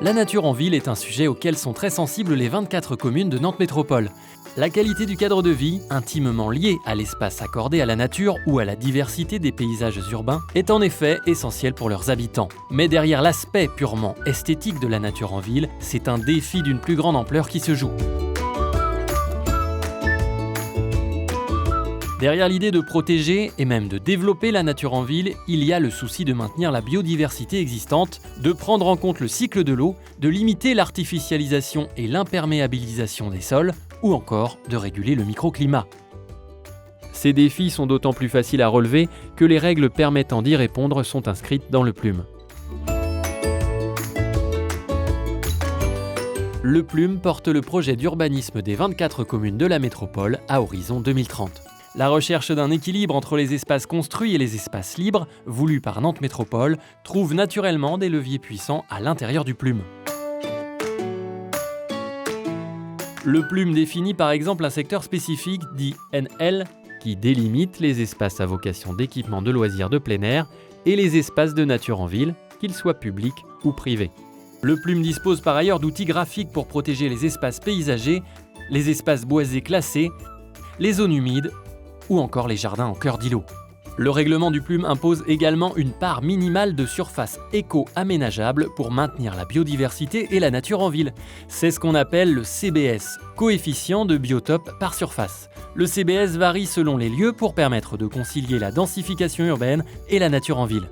La nature en ville est un sujet auquel sont très sensibles les 24 communes de Nantes Métropole. La qualité du cadre de vie, intimement liée à l'espace accordé à la nature ou à la diversité des paysages urbains, est en effet essentielle pour leurs habitants. Mais derrière l'aspect purement esthétique de la nature en ville, c'est un défi d'une plus grande ampleur qui se joue. Derrière l'idée de protéger et même de développer la nature en ville, il y a le souci de maintenir la biodiversité existante, de prendre en compte le cycle de l'eau, de limiter l'artificialisation et l'imperméabilisation des sols, ou encore de réguler le microclimat. Ces défis sont d'autant plus faciles à relever que les règles permettant d'y répondre sont inscrites dans le Plume. Le Plume porte le projet d'urbanisme des 24 communes de la métropole à horizon 2030. La recherche d'un équilibre entre les espaces construits et les espaces libres, voulus par Nantes Métropole, trouve naturellement des leviers puissants à l'intérieur du Plume. Le Plume définit par exemple un secteur spécifique dit NL, qui délimite les espaces à vocation d'équipement de loisirs de plein air et les espaces de nature en ville, qu'ils soient publics ou privés. Le Plume dispose par ailleurs d'outils graphiques pour protéger les espaces paysagers, les espaces boisés classés, les zones humides ou encore les jardins en cœur d'îlot. Le règlement du Plume impose également une part minimale de surface éco-aménageable pour maintenir la biodiversité et la nature en ville. C'est ce qu'on appelle le CBS, coefficient de biotope par surface. Le CBS varie selon les lieux pour permettre de concilier la densification urbaine et la nature en ville.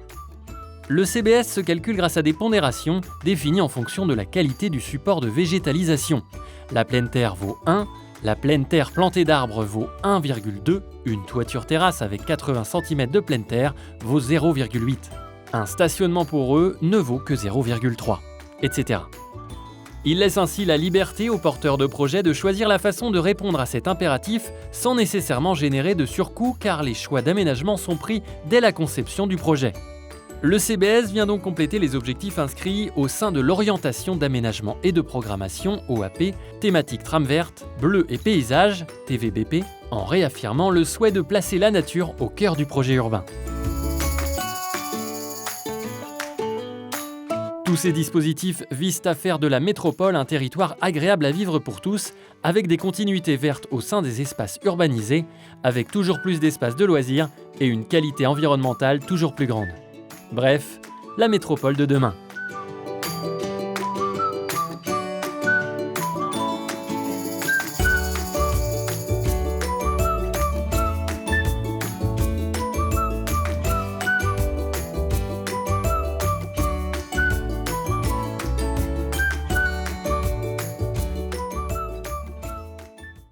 Le CBS se calcule grâce à des pondérations définies en fonction de la qualité du support de végétalisation. La pleine terre vaut 1, la pleine terre plantée d'arbres vaut 1,2, une toiture terrasse avec 80 cm de pleine terre vaut 0,8. Un stationnement pour eux ne vaut que 0,3, etc. Il laisse ainsi la liberté aux porteurs de projets de choisir la façon de répondre à cet impératif sans nécessairement générer de surcoûts car les choix d'aménagement sont pris dès la conception du projet. Le CBS vient donc compléter les objectifs inscrits au sein de l'orientation d'aménagement et de programmation OAP, thématique trame verte, bleu et paysage, TVBP, en réaffirmant le souhait de placer la nature au cœur du projet urbain. Tous ces dispositifs visent à faire de la métropole un territoire agréable à vivre pour tous, avec des continuités vertes au sein des espaces urbanisés, avec toujours plus d'espaces de loisirs et une qualité environnementale toujours plus grande. Bref, la métropole de demain.